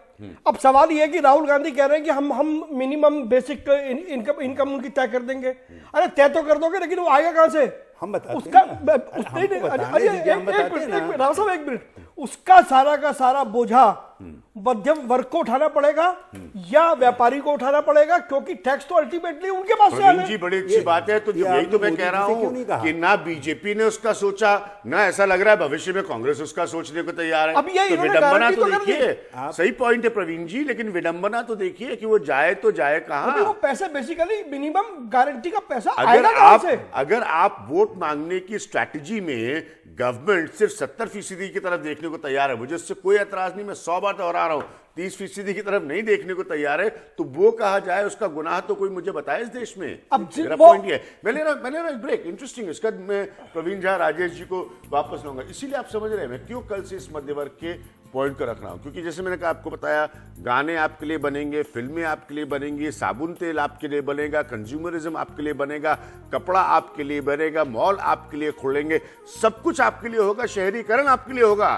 अब सवाल ये है कि राहुल गांधी कह रहे हैं कि हम मिनिमम बेसिक इनकम उनकी तय कर देंगे। अरे तय तो कर दोगे, लेकिन वो आएगा कहां से? हम बताते उसका हैं ना। हमको बताने दीजिए, हम बताते हैं ना। राव साहब एक मिनट, उसका सारा का सारा बोझा मध्यम वर्ग को उठाना पड़ेगा या व्यापारी को उठाना पड़ेगा, क्योंकि टैक्स तो अल्टीमेटली उनके पास से प्रवीण आना जी, है। बड़ी अच्छी बात है। तो ये यही तो आपने मैं मोदी कह रहा जी से क्यों नहीं हूँ कहा? कि ना बीजेपी ने उसका सोचा, ना ऐसा लग रहा है भविष्य में कांग्रेस उसका सोचने को तैयार है। अब ये तो इन्होंने विडंबना गारंटी तो तो कर दी। देखिए, सही पॉइंट है प्रवीण जी, लेकिन विडंबना तो देखिए कि वो जाए तो जाए अभी वो कहाँ। पैसे बेसिकली मिनिमम गारंटी का पैसा अगर आएगा कहां से? अगर आप वोट मांगने की स्ट्रैटेजी में गवर्नमेंट सिर्फ 70% की तरफ देखने को तैयार है, मुझे इससे कोई एतराज नहीं, मैं 100 बार दोहरा रहा हूं, 30% की तरफ नहीं देखने को तैयार है, तो वो कहा जाए उसका गुनाह तो कोई मुझे बताए इस देश में। अब मेरा वो- पॉइंट ये है। मैं ले रहा एक ब्रेक, इंटरेस्टिंग। इसका मैं प्रवीण झा, राजेश जी को वापस लाऊंगा। इसीलिए आप समझ रहे हैं मैं क्यों कल से इस मध्य वर्ग के पॉइंट को रख रहा हूं, क्योंकि जैसे मैंने कहा, आपको बताया, गाने आपके लिए बनेंगे, फिल्में आपके लिए बनेंगी, साबुन तेल आपके लिए बनेगा, कंज्यूमरिज्म आपके लिए बनेगा, कपड़ा आपके लिए बनेगा, मॉल आपके लिए खुलेंगे, सब कुछ आपके लिए होगा, शहरीकरण आपके लिए होगा,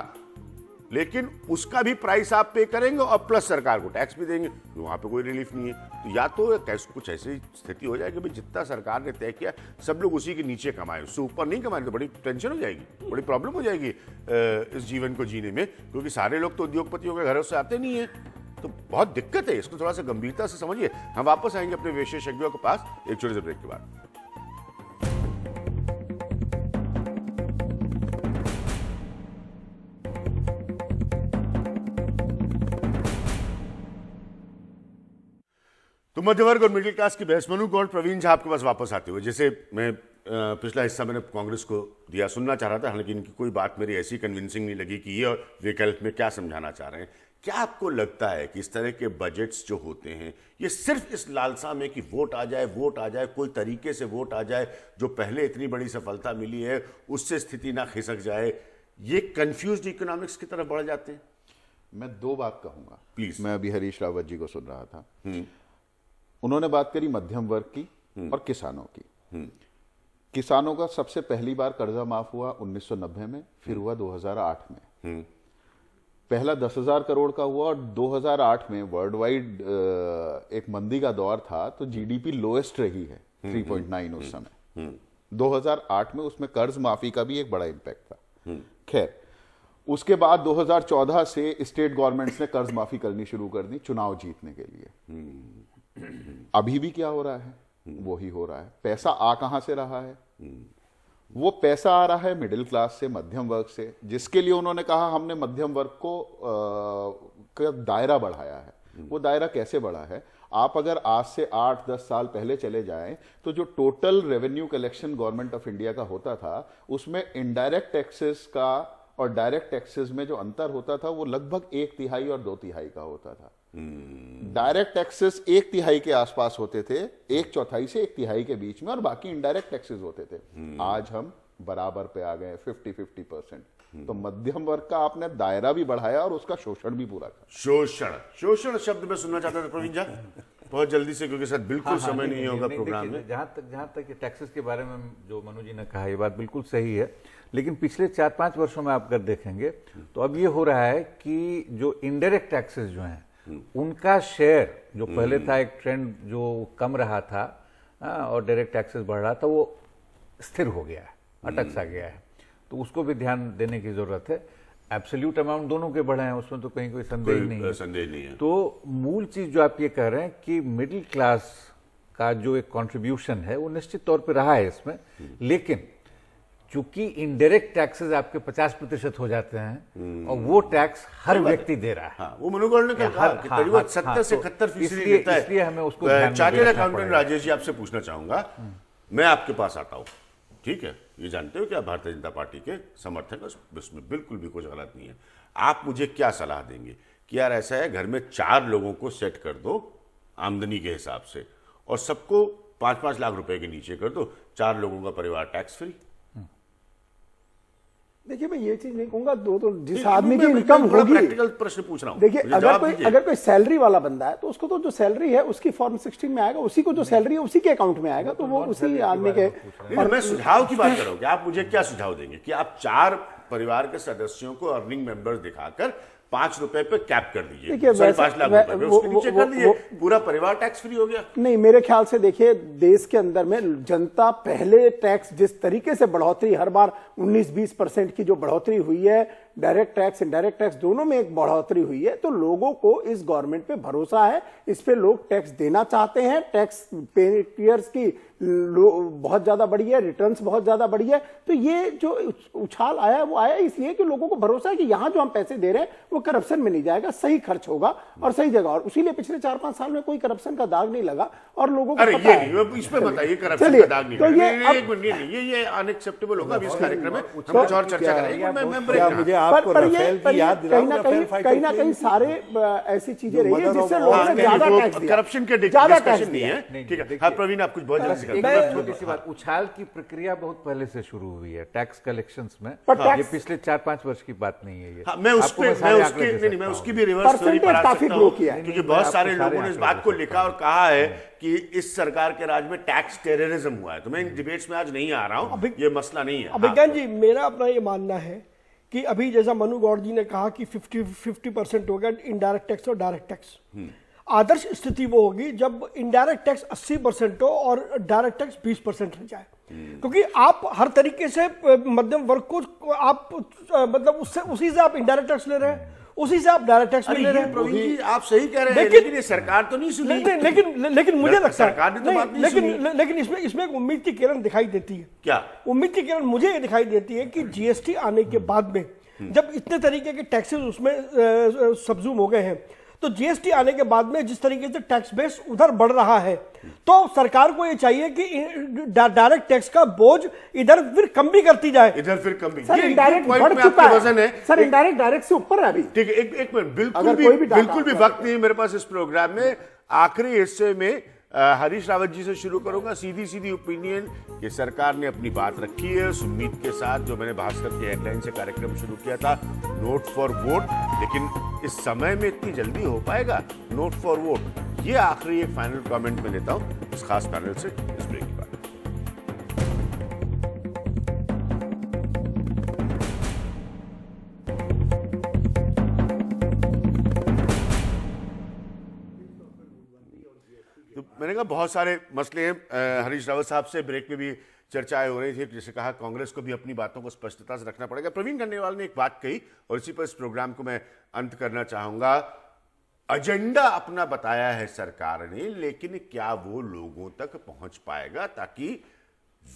लेकिन उसका भी प्राइस आप पे करेंगे और प्लस सरकार को टैक्स भी देंगे। तो वहां पे कोई रिलीफ नहीं है। तो या तो कुछ ऐसी स्थिति हो जाएगी, भाई जितना सरकार ने तय किया सब लोग उसी के नीचे कमाए, उससे ऊपर नहीं कमाए तो बड़ी टेंशन हो जाएगी, बड़ी प्रॉब्लम हो जाएगी इस जीवन को जीने में, क्योंकि सारे लोग तो उद्योगपतियों के घरों से आते नहीं है। तो बहुत दिक्कत है, इसको थोड़ा सा गंभीरता से समझिए। हम वापस आएंगे अपने विशेषज्ञों के पास एक छोटे से ब्रेक के बाद। तो मध्यवर्ग और मिडिल क्लास की बहस, मनु गौड़, प्रवीण झा आपके पास वापस आते हुए, जैसे मैं पिछला हिस्सा मैंने कांग्रेस को दिया, सुनना चाह रहा था, हालांकि इनकी कोई बात मेरी ऐसी कन्विंसिंग नहीं लगी कि ये और विकल्प में क्या समझाना चाह रहे हैं। क्या आपको लगता है कि इस तरह के बजट्स जो होते हैं, ये सिर्फ इस लालसा में कि वोट आ जाए, कोई तरीके से वोट आ जाए, जो पहले इतनी बड़ी सफलता मिली है उससे स्थिति ना खिसक जाए, ये कंफ्यूज्ड इकोनॉमिक्स की तरफ बढ़ जाते हैं? मैं 2 बात कहूंगा प्लीज। मैं अभी हरीश रावत जी को सुन रहा था, उन्होंने बात करी मध्यम वर्ग की और किसानों की। किसानों का सबसे पहली बार कर्जा माफ हुआ 1990 में, फिर हुआ 2008 में। पहला 10,000 करोड़ का हुआ, और 2008 में वर्ल्ड वाइड एक मंदी का दौर था, तो जीडीपी लोएस्ट रही है 3.9 उस समय। 2008 में उसमें कर्ज माफी का भी एक बड़ा इंपैक्ट था। खैर, उसके बाद 2014 से स्टेट गवर्नमेंट्स ने कर्ज माफी करनी शुरू कर दी चुनाव जीतने के लिए। अभी भी क्या हो रहा है, वही हो रहा है। पैसा आ कहां से रहा है? वो पैसा आ रहा है मिडिल क्लास से, मध्यम वर्ग से, जिसके लिए उन्होंने कहा हमने मध्यम वर्ग को का दायरा बढ़ाया है। वो दायरा कैसे बढ़ा है? आप अगर आज से 8-10 साल पहले चले जाएं तो जो total revenue collection government of India का होता था, उसमें इनडायरेक्ट टैक्सेस का और डायरेक्ट टैक्सेस में जो अंतर होता था वो लगभग 1/3 और 2/3 का होता था। डायरेक्ट टैक्सेस 1/3 के आसपास होते थे, 1/4 से 1/3 के बीच में, और बाकी इनडायरेक्ट टैक्सेस होते थे। आज हम बराबर पे आ गए, 50-50%। तो मध्यम वर्ग का आपने दायरा भी बढ़ाया और उसका शोषण भी पूरा किया। शोषण शब्द में सुनना चाहता था प्रवीण जी बहुत जल्दी से, क्योंकि सर बिल्कुल समय नहीं होगा प्रोग्राम में। जहां तक ये टैक्सेस के बारे में जो मनु जी ने कहा, ये बात बिल्कुल सही है, लेकिन पिछले 4-5 वर्षों में आप अगर देखेंगे तो अब ये हो रहा है कि जो इनडायरेक्ट टैक्सेस जो हैं उनका शेयर, जो पहले था एक ट्रेंड जो कम रहा था और डायरेक्ट टैक्सेस बढ़ रहा था, वो स्थिर हो गया है, अटक सा गया है। तो उसको भी ध्यान देने की जरूरत है। एब्सोल्यूट अमाउंट दोनों के बढ़े हैं, उसमें तो कहीं कोई संदेह नहीं है। तो मूल चीज जो आप ये कह रहे हैं कि मिडिल क्लास का जो एक कंट्रीब्यूशन है वो निश्चित तौर पे रहा है इसमें, लेकिन चूंकि इनडायरेक्ट टैक्सेस आपके 50% हो जाते हैं और वो टैक्स हर व्यक्ति दे रहा है। हाँ, वो मनोगढ़ ने कहा कि करीबन 70 से 71% देता है। इसलिए हमें उसको चार्टर्ड अकाउंटेंट राजेश जी आपसे पूछना चाहूंगा, मैं आपके पास आता हूं, ठीक है, ये जानते हो कि आप भारतीय जनता पार्टी के समर्थक, इसमें बिल्कुल भी कुछ गलत नहीं है। आप मुझे क्या सलाह देंगे कि यार ऐसा है, घर में 4 लोगों को सेट कर दो आमदनी के हिसाब से और सबको 5-5 लाख रुपए के नीचे कर दो, 4 लोगों का परिवार टैक्स फ्री। देखिए, मैं ये चीज नहीं कहूंगा, तो जिस आदमी की इनकम होगी, प्रैक्टिकल प्रश्न पूछ रहा हूं। देखिए, अगर कोई सैलरी वाला बंदा है तो उसको तो जो सैलरी है उसकी फॉर्म 16 में आएगा, उसी को जो सैलरी है उसी के अकाउंट में आएगा, तो वो उसी आदमी के। और मैं सुझाव की बात कर रहा हूं कि आप मुझे क्या सुझाव देंगे कि आप 4 परिवार के सदस्यों को अर्निंग मेंबर्स दिखाकर 5 रुपए पे कैप कर दीजिए, 5.5 लाख रुपए पे उसके नीचे कर दीजिए, पूरा परिवार टैक्स फ्री हो गया। नहीं, मेरे ख्याल से देखिए, देश के अंदर में जनता पहले टैक्स जिस तरीके से बढ़ोतरी हर बार 19-20% की जो बढ़ोतरी हुई है, डायरेक्ट टैक्स इनडायरेक्ट टैक्स दोनों में एक बढ़ोतरी हुई है, तो लोगों को इस गवर्नमेंट पे भरोसा है, इस पे लोग टैक्स देना चाहते हैं। टैक्स पेयर्स की बहुत ज्यादा बढ़ी है, रिटर्न्स बहुत ज्यादा बढ़ी है। तो ये जो उछाल आया वो आया इसलिए कि लोगों को भरोसा है कि यहां जो हम पैसे दे रहे हैं वो करप्शन में नहीं जाएगा, सही खर्च होगा और सही जगह। और इसीलिए पिछले 4-5 साल में कोई करप्शन का दाग नहीं लगा और लोगों को पता है। इस पे बताइए, करप्शन का दाग नहीं लगा। ये अनएक्सेप्टेबल होगा इस कार्यक्रम में, हम कुछ और चर्चा करेंगे। कहीं ना कहीं सारे ऐसी चीजें रही है जिससे लोगों ने ज्यादा टैक्स दिया। करप्शन के डिस्कशन नहीं है, ठीक है। हाँ प्रवीण, आप कुछ बहुत जल्दी एक छोटी सी बात, उछाल की प्रक्रिया बहुत पहले से शुरू हुई है टैक्स कलेक्शंस में, ये पिछले 4-5 वर्ष की बात नहीं है। ये मैं उसकी भी रिवर्स थ्योरी पर आ सकता हूं, क्योंकि बहुत सारे लोगों ने इस बात को लिखा और कहा है कि इस सरकार के राज में टैक्स टेररिज्म हुआ है। तो मैं इन डिबेट्स में आज नहीं आ रहा हूं, ये मसला नहीं है। अभिज्ञान जी, मेरा अपना ये मानना है कि अभी जैसा मनु गौड़ जी ने कहा कि 50% हो गया इनडायरेक्ट टैक्स और डायरेक्ट टैक्स। आदर्श स्थिति वो होगी जब इनडायरेक्ट टैक्स 80% हो और डायरेक्ट टैक्स 20% रह जाए, क्योंकि आप हर तरीके से मध्यम वर्ग को आप मतलब उससे उसी से आप इनडायरेक्ट टैक्स ले रहे हैं, उसी से आप डायरेक्ट टैक्स ले रहे हैं। प्रवीण जी, आप सही कह रहे हैं, लेकिन ये सरकार तो नहीं सुनी। लेकिन मुझे लगता है लेकिन इसमें एक उम्मीद की किरण दिखाई देती है। क्या उम्मीद की किरण मुझे ये दिखाई देती है कि जीएसटी आने के बाद में जब इतने तरीके के टैक्सेस उसमें सब्जूम हो गए हैं, तो जीएसटी आने के बाद में जिस तरीके से टैक्स बेस उधर बढ़ रहा है, तो सरकार को ये चाहिए कि डायरेक्ट टैक्स का बोझ इधर फिर कम भी करती जाए। इधर फिर कम भी, सर इनडायरेक्ट बढ़ चुका है, सर इनडायरेक्ट डायरेक्ट से ऊपर है अभी। ठीक है, एक मिनट, बिल्कुल भी वक्त नहीं है मेरे पास इस प्रोग्राम में। आखिरी हिस्से में हरीश रावत जी से शुरू करूंगा। सीधी ओपिनियन कि सरकार ने अपनी बात रखी है उस उम्मीद के साथ, जो मैंने भास्कर की हेडलाइन से कार्यक्रम शुरू किया था, नोट फॉर वोट। लेकिन इस समय में इतनी जल्दी हो पाएगा नोट फॉर वोट? ये आखिरी एक फाइनल कमेंट में लेता हूं इस खास पैनल से इस ब्रेक के बाद। तो मैंने कहा बहुत सारे मसले हैं। हरीश रावत साहब से ब्रेक में भी चर्चाएं हो रही थी, जैसे कहा कांग्रेस को भी अपनी बातों को स्पष्टता से रखना पड़ेगा। प्रवीण खंडेलवाल ने एक बात कही और इसी पर इस प्रोग्राम को मैं अंत करना चाहूंगा। एजेंडा अपना बताया है सरकार ने, लेकिन क्या वो लोगों तक पहुंच पाएगा ताकि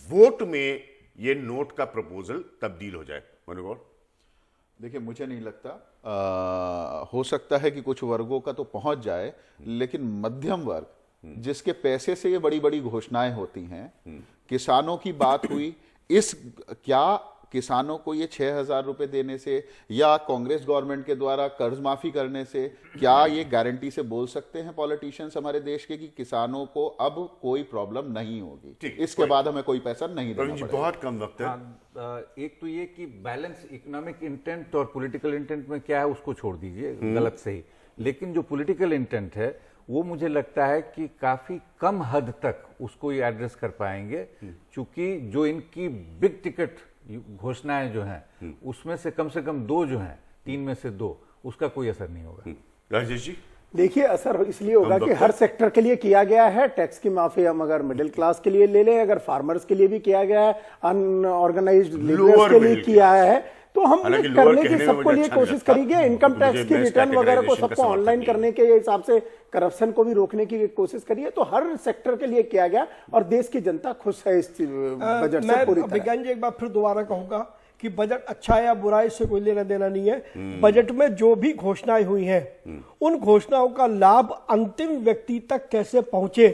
वोट में ये नोट का प्रपोजल तब्दील हो जाए? मनोगौर, देखिए, मुझे नहीं लगता। हो सकता है कि कुछ वर्गों का तो पहुंच जाए, लेकिन मध्यम वर्ग जिसके पैसे से ये बड़ी बड़ी घोषणाएं होती हैं, किसानों की बात हुई, क्या किसानों को ये 6,000 रुपए देने से या कांग्रेस गवर्नमेंट के द्वारा कर्ज माफी करने से क्या ये गारंटी से बोल सकते हैं पॉलिटिशियंस हमारे देश के कि किसानों को अब कोई प्रॉब्लम नहीं होगी, इसके बाद हमें कोई पैसा नहीं देना पड़ेगा? बहुत कम वक्त है। एक तो ये कि बैलेंस इकोनॉमिक इंटेंट और पॉलिटिकल इंटेंट में क्या है उसको छोड़ दीजिए, गलत सही, लेकिन जो पॉलिटिकल इंटेंट है वो मुझे लगता है कि काफी कम हद तक उसको ये एड्रेस कर पाएंगे, क्योंकि जो इनकी बिग टिकट घोषणाएं जो हैं उसमें से कम 2 जो हैं, 3 में से 2, उसका कोई असर नहीं होगा। राजेश जी, देखिए, असर इसलिए होगा कि हर सेक्टर के लिए किया गया है। टैक्स की माफी हम अगर मिडिल क्लास के लिए ले लें, अगर फार्मर्स के लिए भी किया गया है, अनऑर्गेनाइज्ड लेबरर्स के लिए किया है, तो हम करने की सबको लिए कोशिश करेंगे। इनकम टैक्स की रिटर्न वगैरह को सबको ऑनलाइन करने के हिसाब से करप्शन को भी रोकने की कोशिश करिए। तो हर सेक्टर के लिए किया गया और देश की जनता खुश है इस बजट से पूरी तरह। विज्ञान जी, एक बार फिर दोबारा कहूंगा कि बजट अच्छा या बुरा इससे कोई लेना देना नहीं है। बजट में जो भी घोषणाएं हुई हैं, उन घोषणाओं का लाभ अंतिम व्यक्ति तक कैसे पहुंचे,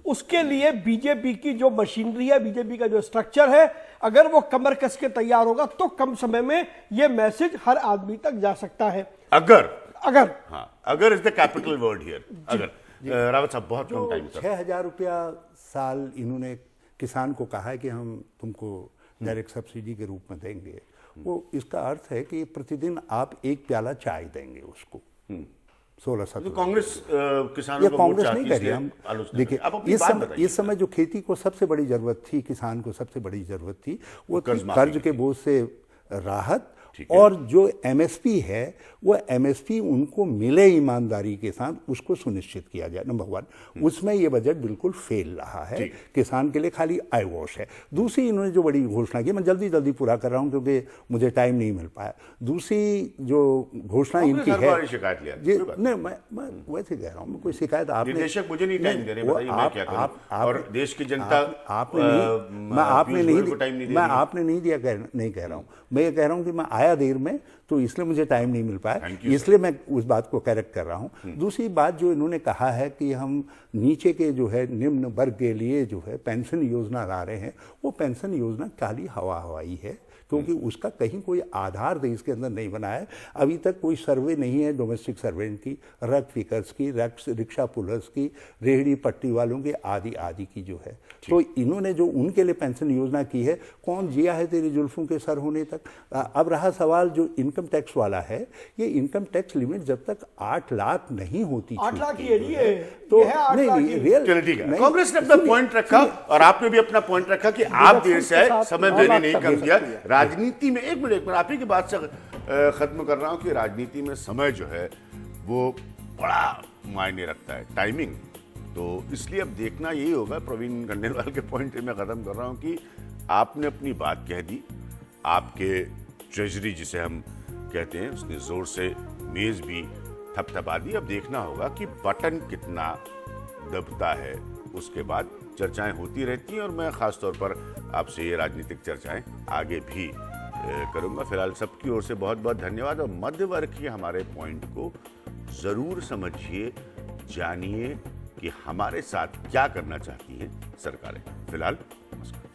उसके लिए बीजेपी की जो मशीनरी है, बीजेपी का जो स्ट्रक्चर है, अगर वो कमर कस के तैयार होगा तो कम समय में ये मैसेज हर आदमी तक जा सकता है। अगर अगर is the capital word here, अगर। रावत साहब, बहुत कम टाइम। 6,000 रुपया साल इन्होंने किसान को कहा है कि हम तुमको डायरेक्ट सब्सिडी के रूप में देंगे, वो इसका अर्थ है कि प्रतिदिन आप 1 प्याला चाय देंगे उसको। 16-17 तो कांग्रेस किसानों को कांग्रेस वोट नहीं चाहती कर रही। हम आलोचना देखिए, इस समय जो खेती को सबसे बड़ी जरूरत थी, किसान को सबसे बड़ी जरूरत थी, वो कर्ज के बोझ से राहत, और जो एमएसपी है वो एमएसपी उनको मिले ईमानदारी के साथ, उसको सुनिश्चित किया जाए। नंबर 1, उसमें ये बजट बिल्कुल फेल रहा है, किसान के लिए खाली आई वॉश है। दूसरी, इन्होंने जो बड़ी घोषणा की, मैं जल्दी जल्दी पूरा कर रहा हूं क्योंकि मुझे टाइम नहीं मिल पाया। दूसरी जो घोषणा इनकी है, शिकायत लिया नहीं, मैं वैसे कह रहा हूं, कोई शिकायत आपने, निदेशक मुझे नहीं टाइम दे रहे, बताइए मैं क्या करूं? और देश की जनता, आपने नहीं दिया, नहीं कह रहा हूं, मैं ये कह रहा हूं कि मैं आया देर में, तो इसलिए मुझे टाइम नहीं मिल पाया, इसलिए मैं उस बात को करेक्ट कर रहा हूं। दूसरी बात जो इन्होंने कहा है कि हम नीचे के जो है निम्न वर्ग के लिए जो है पेंशन योजना ला रहे हैं, वो पेंशन योजना खाली हवाई है, क्योंकि उसका कहीं कोई आधार देश के अंदर नहीं बना है। अभी तक कोई सर्वे नहीं है डोमेस्टिक सर्वेंट की, रग फिकर्स की, रिक्शा पुलर्स की, रेहड़ी पट्टी वालों की, आदि की जो है। तो इन्होंने जो उनके लिए पेंशन योजना की है, कौन जिया है तेरी जुल्फों के सर होने तक। अब रहा सवाल जो इनकम टैक्स वाला है, ये इनकम टैक्स लिमिट जब तक 8 लाख नहीं होती, 8 लाख ही है, तो नहीं, रियल ठीक है। कांग्रेस ने अपना पॉइंट रखा और आपने भी अपना पॉइंट रखा कि आप देर से आए, समय मैंने नहीं कम किया। राजनीति में, एक मिनट आप ही की बात से खत्म कर रहा हूं कि राजनीति में समय जो है वो बड़ा मायने रखता है, टाइमिंग। तो इसलिए अब देखना यही होगा, प्रवीण खंडेलवाल के पॉइंट में खत्म कर रहा हूं कि आपने अपनी बात कह दी, आपके ट्रेजरी जिसे हम कहते हैं उसने जोर से मेज भी थपथपा दी। अब देखना होगा कि बटन कितना दबता है, उसके बाद चर्चाएं होती रहती हैं और मैं खासतौर पर आपसे ये राजनीतिक चर्चाएं आगे भी करूंगा। फिलहाल सबकी ओर से बहुत बहुत धन्यवाद और मध्य वर्ग के हमारे पॉइंट को जरूर समझिए, जानिए कि हमारे साथ क्या करना चाहती हैं सरकारें। फिलहाल नमस्कार।